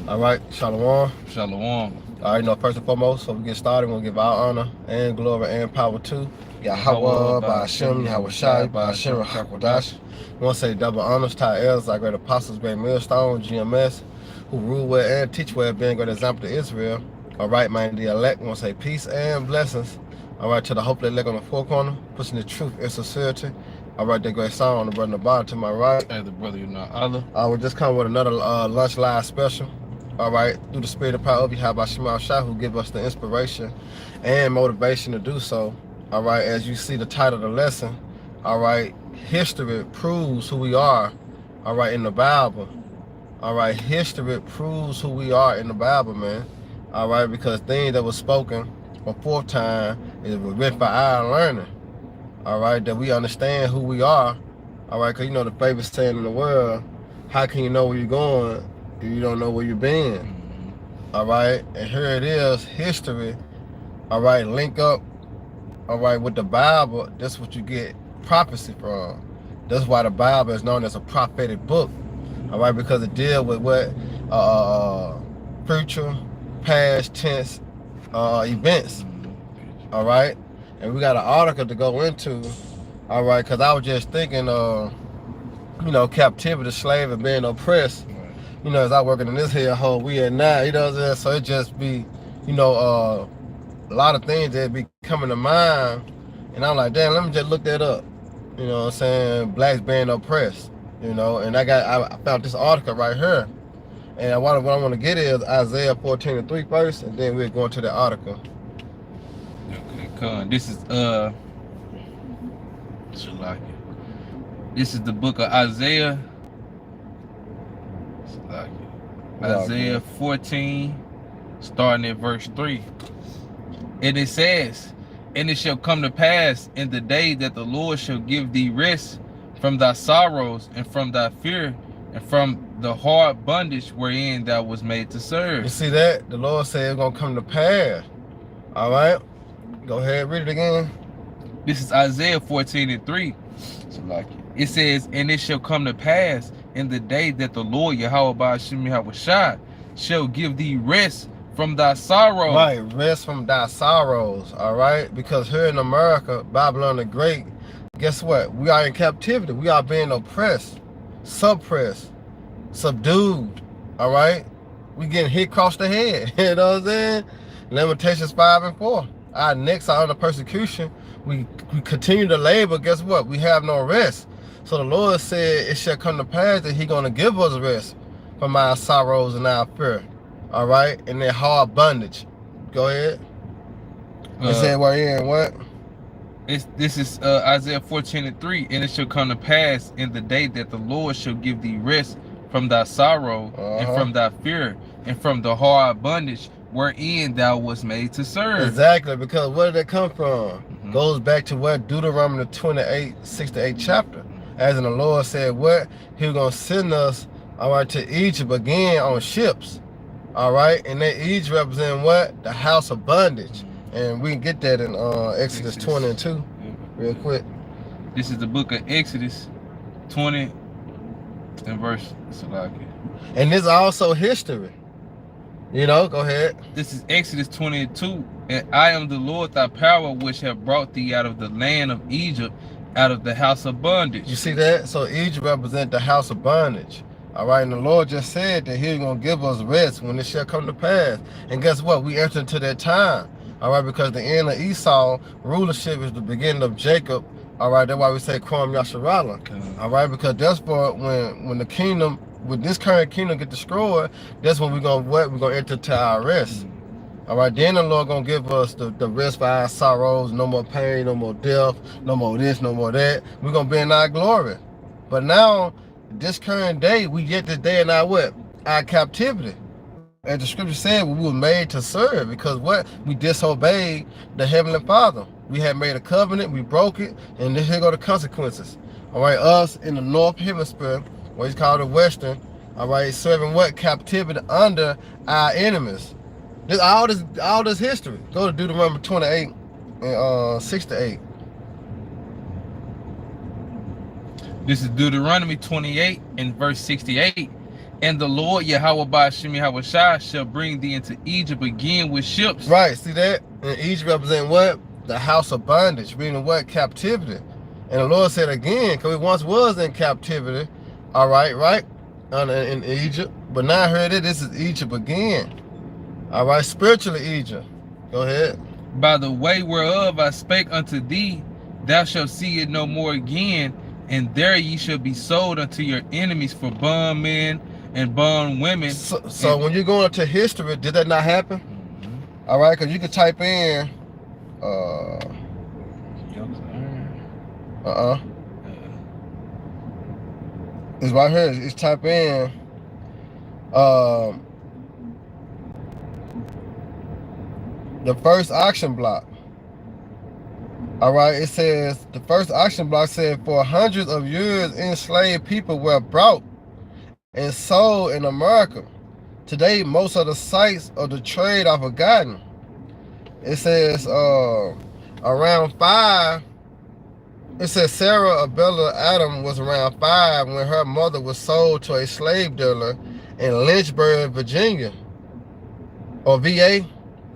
All right, Shalom. Shalom. All right, first and foremost, so we get started, we'll give our honor and glory and power to Yahweh, by Hashem, Yahweh Shai, by Hashem, Hakwadash. We want to say double honors to our elders, our great apostles, great millstone, GMS, who rule well and teach well, being a great example to Israel. All right, man, the elect, we want to say peace and blessings. All right, to the hopefully elect on the four corner, pushing the truth and sincerity. All right, that great song on the brother in the bottom to my right. As the brother, you know, Allah. We're just coming with another lunch live special. All right, through the spirit and power of Yahweh Shema Shah, who give us the inspiration and motivation to do so. All right, as you see the title of the lesson, all right, history proves who we are, all right, in the Bible. All right, history proves who we are in the Bible, man. All right, because things that were spoken before time is written for our learning. All right, that we understand who we are. All right, because you know the favorite saying in the world, how can you know where you're going if you don't know where you've been? All right, and here it is, history. All right, link up, all right, with the Bible. That's what you get prophecy from. That's why the Bible is known as a prophetic book. All right, because it deals with what future, past tense events. All right, and we got an article to go into. All right, because I was just thinking, you know, captivity, slave, and being oppressed. You know, as I working in this here hole we at now, you know what I'm saying? So it just be, you know, a lot of things that be coming to mind. And I'm like, damn, let me just look that up. You know what I'm saying? Blacks being oppressed, you know. And I found this article right here. And what I want to get is Isaiah 14:3 first, and then we'll go into the article. Okay, come. This is This is the book of Isaiah. Isaiah 14, starting at verse 3. And it says, and it shall come to pass in the day that the Lord shall give thee rest from thy sorrows and from thy fear and from the hard bondage wherein thou was made to serve. You see that? The Lord said it's going to come to pass. All right? Go ahead, read it again. This is Isaiah 14:3. It says, and it shall come to pass in the day that the Lord Yahweh by Hashem Yahweh Shai shall give thee rest from thy sorrows. Right, rest from thy sorrows, all right? Because here in America, Babylon the Great, guess what? We are in captivity. We are being oppressed, suppressed, subdued, all right? We getting hit across the head, you know what I'm saying? Lamentations 5 and 4. Our necks are under persecution. We continue to labor, guess what? We have no rest. So the Lord said it shall come to pass that He's going to give us rest from our sorrows and our fear. All right? And that hard bondage. Go ahead. It said we're in what? This is Isaiah 14:3. And it shall come to pass in the day that the Lord shall give thee rest from thy sorrow and from thy fear and from the hard bondage wherein thou was made to serve. Exactly, because where did it come from? Goes back to what? Deuteronomy 28:6-8 chapter. As in the Lord said what? He was going to send us, all right, to Egypt again on ships. All right, and that Egypt represent what? The house of bondage. And we can get that in Exodus 20:2 real quick. This is the book of Exodus 20 and verse. And this is also history. You know, go ahead. This is Exodus 22. And I am the Lord thy power, which have brought thee out of the land of Egypt, out of the house of bondage. You see that? So Egypt represents the house of bondage. All right, and the Lord just said that He's going to give us rest when it shall come to pass. And guess what? We enter into that time. All right, because the end of Esau rulership is the beginning of Jacob. All right, that's why we say Kwam Yasharala. All right, because that's for when the kingdom, when this current kingdom get destroyed, that's when we're going to what? We're going to enter to our rest. All right, then the Lord going to give us the rest for our sorrows, no more pain, no more death, no more this, no more that. We're going to be in our glory. But now, this current day, we get this day in our what? Our captivity. As the scripture said, we were made to serve because what? We disobeyed the Heavenly Father. We had made a covenant, we broke it, and here go the consequences. All right, us in the North Hemisphere, what is called the Western, all right, serving what? Captivity under our enemies. This all this history. Go to Deuteronomy 28 and 6-8. This is Deuteronomy 28 and verse 68. And the Lord Yahweh Ba'Shem Yahweh Shai shall bring thee into Egypt again with ships. Right, see that? And Egypt represent what? The house of bondage, meaning what? Captivity. And the Lord said again, because we once was in captivity, all right, in Egypt. But now here it is, this is Egypt again. All right, spiritually Egypt. Go ahead. By the way whereof I spake unto thee, thou shalt see it no more again, and there ye shall be sold unto your enemies for bondmen and bondwomen. So when you go into history, did that not happen? Mm-hmm. All right, because you could type in, it's right here. It's type in, the first auction block. All right, it says the first auction block said for hundreds of years enslaved people were brought and sold in America. Today, most of the sites of the trade are forgotten. It says around 5. It says Sarah Abella Adam was around 5 when her mother was sold to a slave dealer in Lynchburg, Virginia, or VA.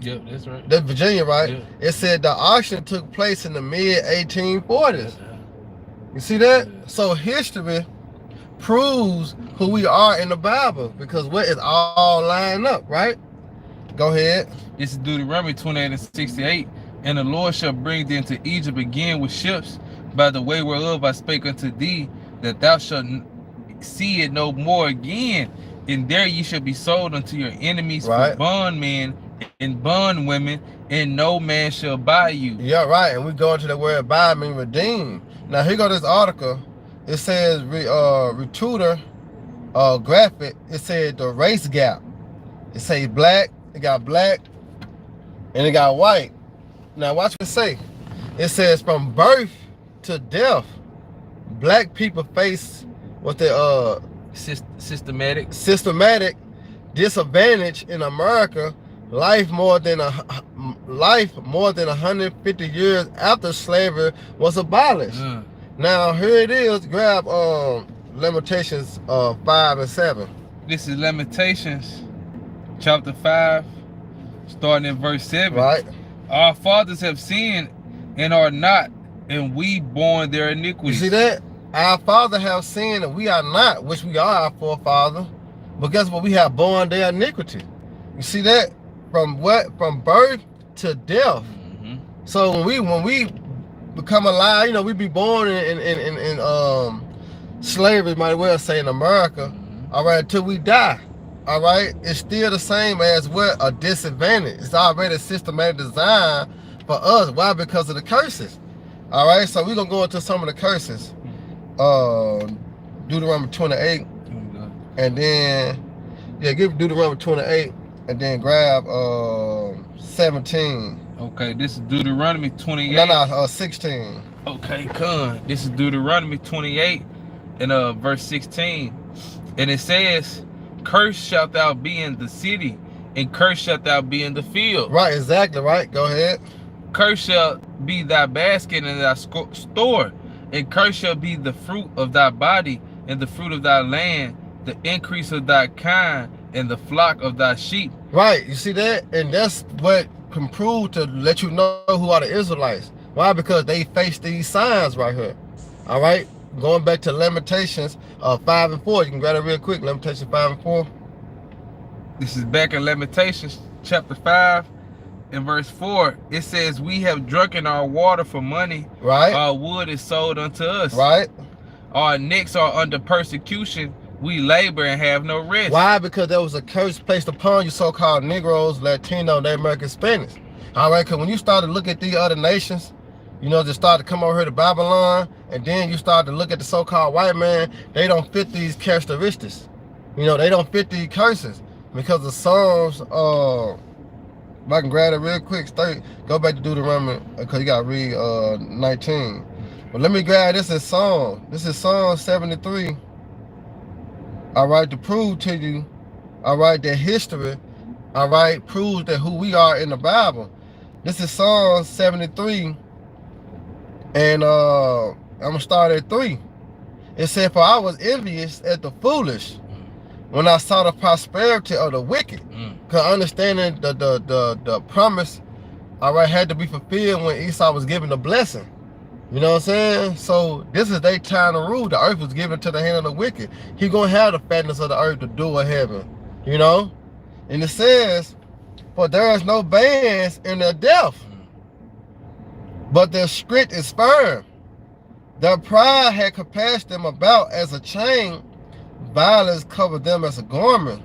Yep, that's right. That's Virginia, right? Yep. It said the auction took place in the mid-1840s. You see that? Yeah. So history proves who we are in the Bible because what is all lined up, right? Go ahead. This is Deuteronomy 28 and 68. And the Lord shall bring thee into Egypt again with ships, by the way whereof I spake unto thee, that thou shalt see it no more again. And there ye shall be sold unto your enemies for bondmen and bondwomen, and no man shall buy you. Yeah, right. And we go into the word buy mean redeem. Now here go this article. It says Retutor graphic. It said the race gap. It say black. It got black, and it got white. Now watch what it say. It says from birth to death, black people face what the systematic disadvantage in America. Life more than 150 years after slavery was abolished. Now here it is. Grab Lamentations 5 and 7. This is Lamentations chapter 5, starting in verse 7. Right. Our fathers have sinned and are not, and we borne their iniquities. You see that? Our father have sinned and we are not, which we are our forefather. But guess what? We have borne their iniquity. You see that? From what? From birth to death. Mm-hmm. So when we become alive, you know, we be born in slavery, might well say in America. Mm-hmm. All right, until we die. All right, it's still the same as what? A disadvantage. It's already a systematic design for us. Why? Because of the curses. All right, so we're gonna go into some of the curses. Deuteronomy 28, and then give Deuteronomy 28. And then grab 17. Okay, this is Deuteronomy 28. No, 16. Okay, come. This is Deuteronomy 28 and verse 16. And it says, cursed shalt thou be in the city, and cursed shalt thou be in the field. Right, exactly, right. Go ahead. Cursed shall be thy basket and thy store, and cursed shall be the fruit of thy body, and the fruit of thy land, the increase of thy kind, and the flock of thy sheep. Right, you see that? And that's what can prove to let you know who are the Israelites. Why? Because they face these signs right here. All right, going back to Lamentations 5 and 4. You can grab it real quick. Lamentations 5 and 4. This is back in Lamentations chapter 5 and verse 4. It says, we have drunken our water for money. Right. Our wood is sold unto us. Right. Our necks are under persecution. We labor and have no rest. Why? Because there was a curse placed upon you so-called Negroes, Latino, Native American, Spanish. All right, because when you start to look at the other nations, you know, just start to come over here to Babylon, and then you start to look at the so-called white man, they don't fit these characteristics. You know, they don't fit these curses. Because the Psalms, if I can grab it real quick, go back to Deuteronomy, because you got to read 19. But let me grab this is Psalm. This is Psalm 73. All right, to prove to you, all right, that history, all right, proves that who we are in the Bible. This is Psalm 73, and I'm gonna start at 3. It said, for I was envious at the foolish, when I saw the prosperity of the wicked. Because understanding the promise, all right, had to be fulfilled when Esau was given the blessing. You know what I'm saying? So this is their time to rule. The earth was given to the hand of the wicked. He gonna have the fatness of the earth to do of heaven. You know? And it says, for there is no bands in their death, but their script is firm. Their pride had compassed them about as a chain. Violence covered them as a garment.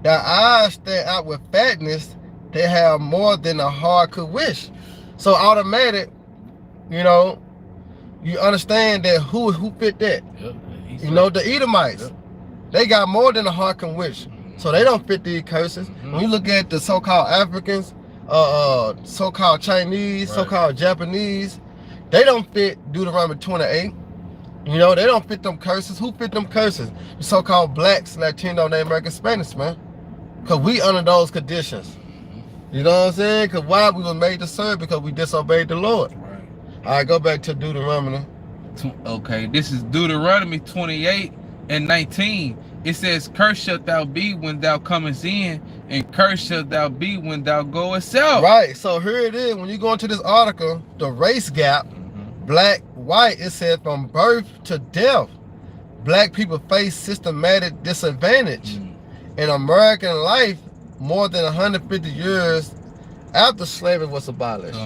Their eyes stand out with fatness. They have more than the heart could wish. So automatic, you know, you understand that who fit that? Yep. You know, the Edomites. Yep. They got more than the heart can wish. So they don't fit these curses. When you look at the so-called Africans, so-called Chinese, so-called Japanese, they don't fit Deuteronomy 28. You know, they don't fit them curses. Who fit them curses? The so-called blacks, Latino, Native American, Spanish, man. Because we under those conditions. You know what I'm saying? Because why? We were made to serve because we disobeyed the Lord. Right. All right, go back to Deuteronomy. Okay, this is Deuteronomy 28 and 19. It says, cursed shalt thou be when thou comest in, and cursed shalt thou be when thou goest out. Right, so here it is. When you go into this article, the race gap, black, white, it said from birth to death, black people face systematic disadvantage. In American life, more than 150 years after slavery was abolished.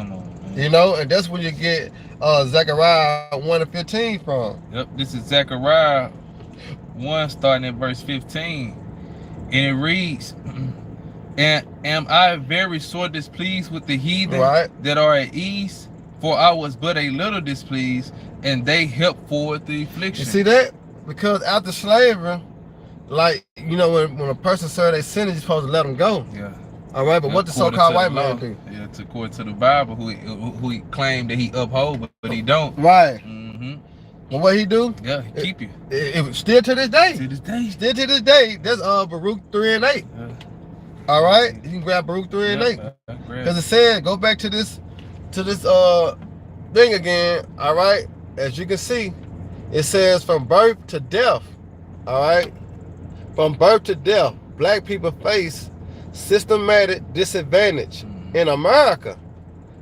You know, and that's where you get Zechariah 1:15 from. Yep, this is Zechariah 1 starting at verse 15. And it reads, and am I very sore displeased with the heathen that are at ease? For I was but a little displeased, and they helped forward the affliction. You see that? Because after slavery, like, you know, when a person served their sentence, you're supposed to let them go. Yeah. All right, but what the so-called white man do? Yeah, according to the Bible, who he claimed that he uphold, but he don't. Right. Well, what he do? Yeah, he keep you. It still to this day. To this day. Still to this day. That's Baruch 3 and 8. Yeah. All right, you can grab Baruch 3 and 8. Because it said, go back to this thing again. All right, as you can see, it says from birth to death. All right, from birth to death, black people face systematic disadvantage in America.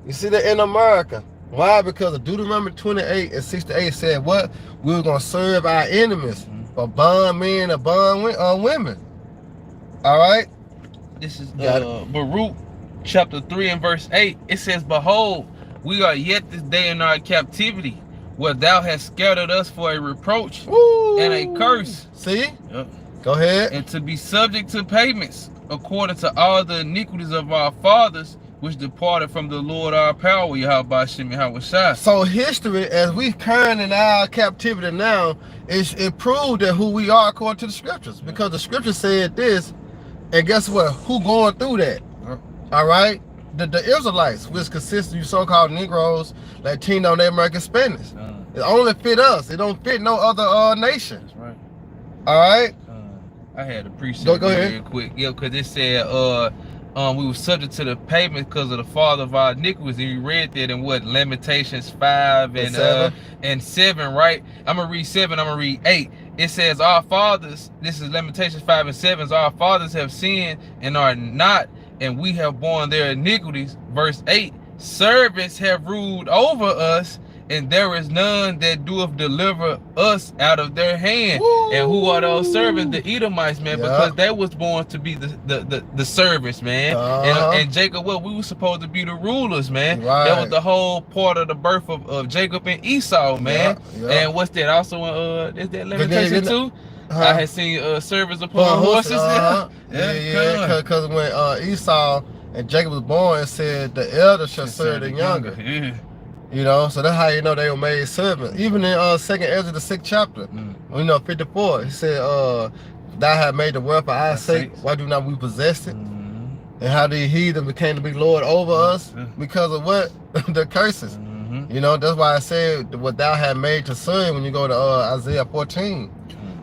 You see that in America. Why? Because of Deuteronomy 28 and 68 said what? We were going to serve our enemies for bond men and bond women. All right? This is Baruch chapter 3 and verse 8. It says, behold, we are yet this day in our captivity, where thou hast scattered us for a reproach and a curse. See? Go ahead. And to be subject to payments, according to all the iniquities of our fathers, which departed from the Lord our power, Yahweh Shem Yahweh Shai. So history, as we current in our captivity now, it proved that who we are according to the scriptures. Because the scripture said this, and guess what? Who going through that? All right? The Israelites, which consist of you so-called Negroes, Latino, Native American, Spanish. It only fit us. It don't fit no other nation. That's right. All right? I had to appreciate it real quick. Yeah, because it said we were subject to the payment because of the father of our iniquities. And you read that in what? Lamentations 5 and 7, right? I'm going to read 7, I'm going to read 8. It says, our fathers, this is Lamentations 5 and 7, our fathers have sinned and are not, and we have borne their iniquities. Verse 8, servants have ruled over us, and there is none that doeth deliver us out of their hand. Woo! And who are those servants? The Edomites, man, because they was born to be the servants, man. And Jacob, well, we were supposed to be the rulers, man. That was the whole part of the birth of Jacob and Esau, man. And what's that? Also, is that Lamentation 2? I had seen servants upon horses. Because when Esau and Jacob was born, it said the elder shall serve the younger. You know, so that's how you know they were made servants. Even in 2nd Ezra, the 6th chapter, you know, 54, he said, thou hast made the world for our sake, why do not we possess it? And how the heathen became to be Lord over us because of what? The curses. You know, that's why I said what thou hast made to serve when you go to Isaiah 14.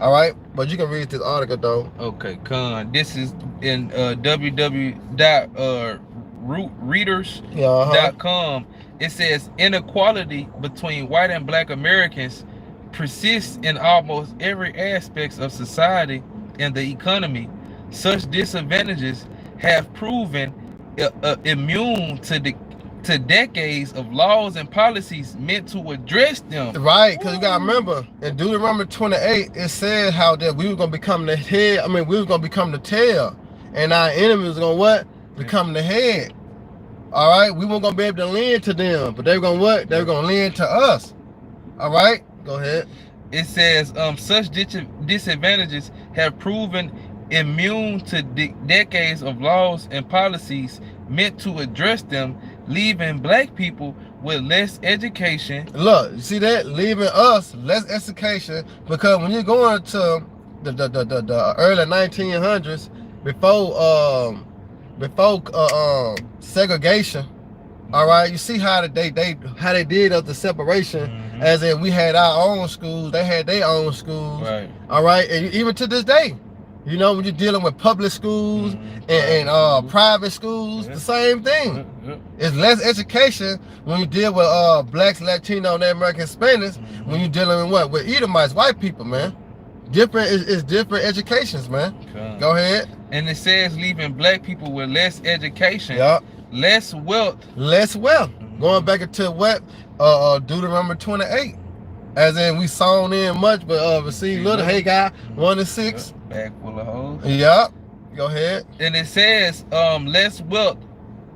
All right, but you can read this article though. Okay, Con. This is in www.readers.com. It says inequality between white and black Americans persists in almost every aspect of society, in the economy. Such disadvantages have proven immune to decades of laws and policies meant to address them. Right, because you gotta remember, in Deuteronomy 28, it said how that we were gonna become the head. I mean, we were gonna become the tail, and our enemies was gonna what? Become the head. All right, we weren't gonna be able to lend to them, but they were gonna what? They were gonna lend to us. All right, go ahead. It says, such disadvantages have proven immune to decades of laws and policies meant to address them, leaving black people with less education. Look, you see that? Leaving us less education, because when you're going to the early 1900s, before segregation, all right, you see how they did of the separation, as in we had our own schools, they had their own schools, right? All right, and even to this day, you know, when you're dealing with public schools and private schools, the same thing. It's less education when you deal with blacks, Latino, and American Hispanics. When you're dealing with what? With Edomites, white people, man. Different is different educations, man. Go ahead. And it says leaving black people with less education, less wealth. Less wealth. Going back into what? Deuteronomy 28. As in, we sown in much, but received little. Haggai 1:6. Bag full of hoes. Yep. Go ahead. And it says less wealth,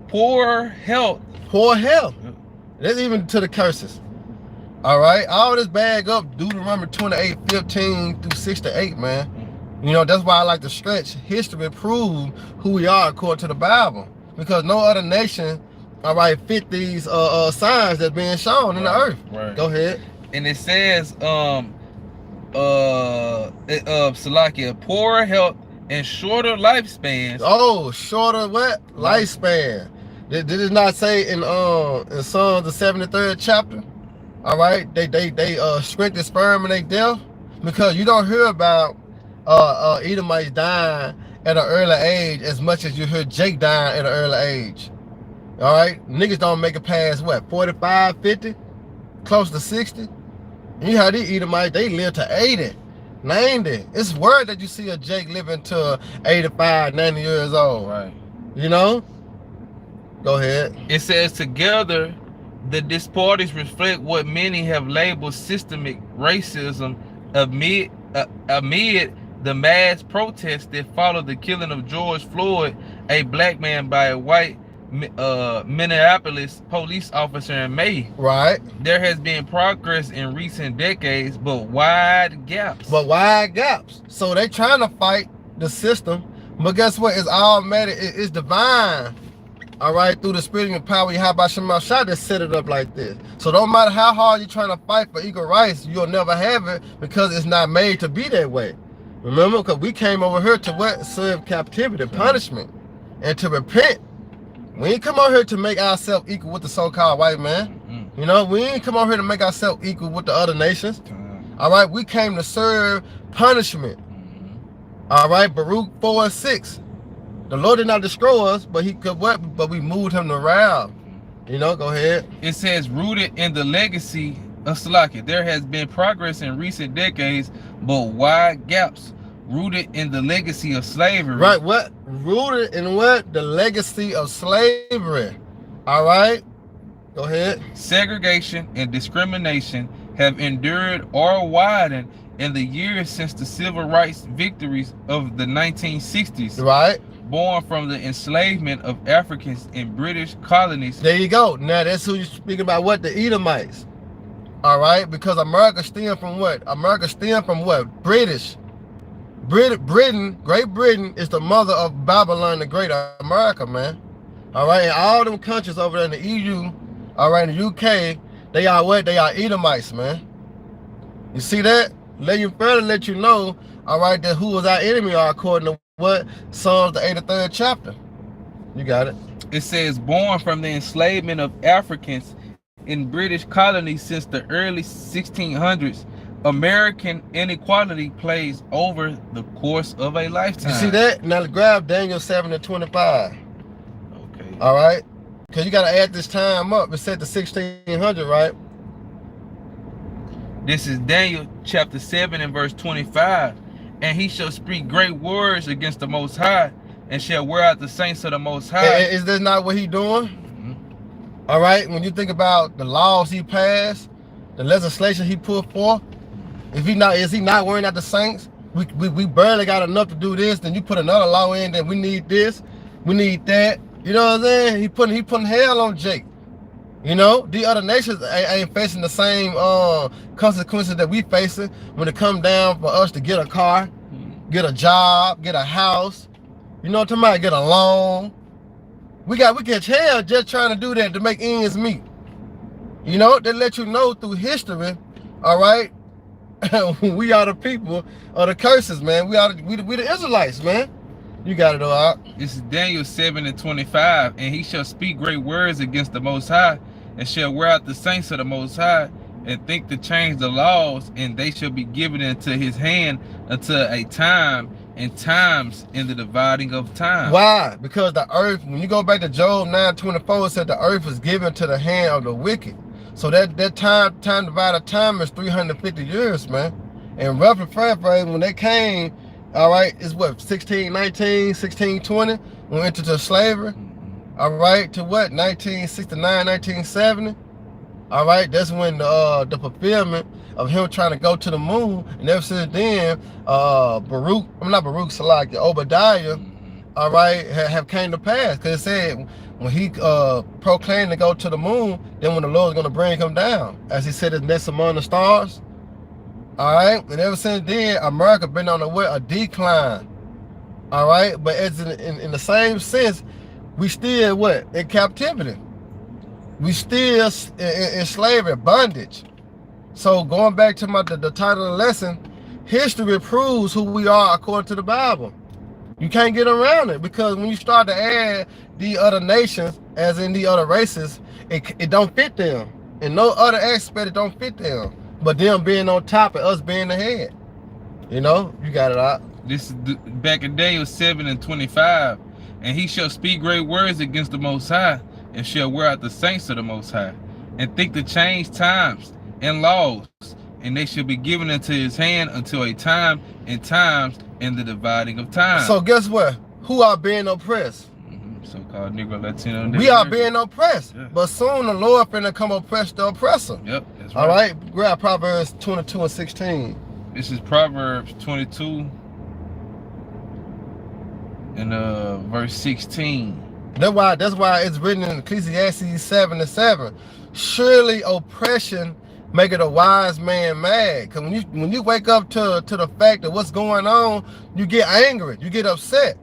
poor health. Poor health. That's even to the curses. All right. All this bag up Deuteronomy 28:15 through 6 to 8, man. You know, that's why I like to stretch history and prove who we are according to the Bible. Because no other nation, all right, fit these signs that's being shown in the earth. Right. Go ahead. And it says Salakia, poor health and shorter lifespans. Oh, shorter what? Lifespan. Did it not say in Psalms the 73rd chapter? All right, they strengthen sperm and they death, because you don't hear about Edomites dying at an early age as much as you hear Jake dying at an early age. All right, niggas don't make it past what, 45, 50, close to 60. You how these Edomites, they live to 80, 90. It's word that you see a Jake living to 85, 90 years old. Right. You know? Go ahead. It says together, the disparities reflect what many have labeled systemic racism amid the mass protests that followed the killing of George Floyd, a black man, by a white Minneapolis police officer in May. Right. There has been progress in recent decades, but wide gaps. So they trying to fight the system, but guess what? It's automatic. It's divine. All right, through the spirit and power, Yahweh Shema Shah that set it up like this. So don't matter how hard you're trying to fight for equal rights, you'll never have it, because it's not made to be that way. Remember, because we came over here to what? Serve captivity, punishment, and to repent. We ain't come out here to make ourselves equal with the so-called white man. You know, we ain't come out here to make ourselves equal with the other nations. All right, we came to serve punishment. All right, Baruch 4:6. The Lord did not destroy us, but he could what? But we moved him around. You know, go ahead. It says rooted in the legacy of Salakia. There has been progress in recent decades, but wide gaps. Rooted in the legacy of slavery. Right, what? Rooted in what? The legacy of slavery. All right, go ahead. Segregation and discrimination have endured or widened in the years since the civil rights victories of the 1960s. Right. Born from the enslavement of Africans in British colonies. There you go. Now that's who you're speaking about. What? The Edomites. All right, because America stemmed from what? America stemmed from what? British. Britain, Great Britain is the mother of Babylon the Great, America, man. All right, and all them countries over there in the EU, all right, in the UK, they are what? They are Edomites, man. You see that? Let you know, all right, that who was our enemy are according to what? Psalms the 83rd chapter. You got it. It says, born from the enslavement of Africans in British colonies since the early 1600s, American inequality plays over the course of a lifetime. You see that? Now grab Daniel 7:25. Okay. All right, because you got to add this time up. It said the 1600, right? This is Daniel chapter 7 and verse 25. And he shall speak great words against the Most High, and shall wear out the saints of the Most High. Is this not what he doing? All right, when you think about the laws he passed, the legislation he put forth, is he not wearing out the saints? We barely got enough to do this, then you put another law in, then we need this, we need that. You know what I'm saying? He putting hell on Jake. You know, the other nations ain't facing the same consequences that we facing when it come down for us to get a car, get a job, get a house. You know what I'm talking about? Get a loan. We catch hell just trying to do that to make ends meet. You know, they let you know through history, all right, we are the people of the curses, man. We the Israelites, man. You got it all out. This is Daniel 7:25, and he shall speak great words against the Most High, and shall wear out the saints of the Most High, and think to change the laws, and they shall be given into his hand until a time and times in the dividing of time. Why? Because the earth, when you go back to Job 9:24, it said the earth is given to the hand of the wicked. So that time divided time is 350 years, man. And roughly paraphrase, when they came, all right, it's what, 1619, 1620, when we entered into slavery, all right, to what, 1969, 1970, all right, that's when the fulfillment of him trying to go to the moon, and ever since then, Obadiah, all right, have came to pass, because it said when he proclaimed to go to the moon, then when the Lord is going to bring him down, as he said, his nest among the stars. All right, and ever since then, America been on a decline. All right, but as in the same sense, we still what, in captivity. We still in slavery, bondage. So going back to the title of the lesson, history proves who we are according to the Bible. You can't get around it, because when you start to add the other nations, as in the other races, it don't fit them. In no other aspect, it don't fit them. But them being on top and us being the head. You know, you got it out. This is back in Daniel 7:25. And he shall speak great words against the Most High, and shall wear out the saints of the Most High, and think to change times and laws, and they shall be given into his hand until a time and times in the dividing of time. So guess what? Who are being oppressed? So-called Negro, Latino. We are being oppressed. Yeah. But soon the Lord finna come oppress the oppressor. Yep, that's right. All right, grab Proverbs 22:16. This is Proverbs 22 and verse 16. That's why it's written in Ecclesiastes 7:7. Surely oppression maketh a wise man mad. Because when you wake up to the fact of what's going on, you get angry, you get upset.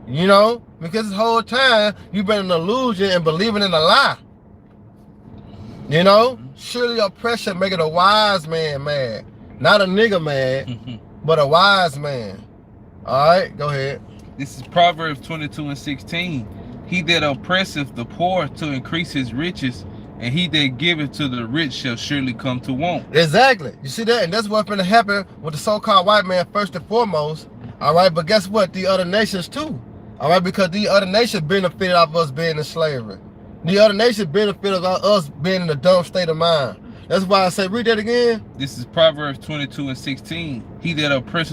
You know, because this whole time you've been in an illusion and believing in a lie. You know, surely oppression maketh a wise man mad. Not a nigga mad, but a wise man. All right, go ahead. This is Proverbs 22:16. He that oppresseth the poor to increase his riches, and he that giveth to the rich shall surely come to want. Exactly. You see that? And that's what's going to happen with the so-called white man first and foremost. All right, but guess what? The other nations too. All right, because the other nations benefited off us being in slavery. The other nations benefited off us being in a dumb state of mind. That's why I say, read that again. This is Proverbs 22:16. He that oppresseth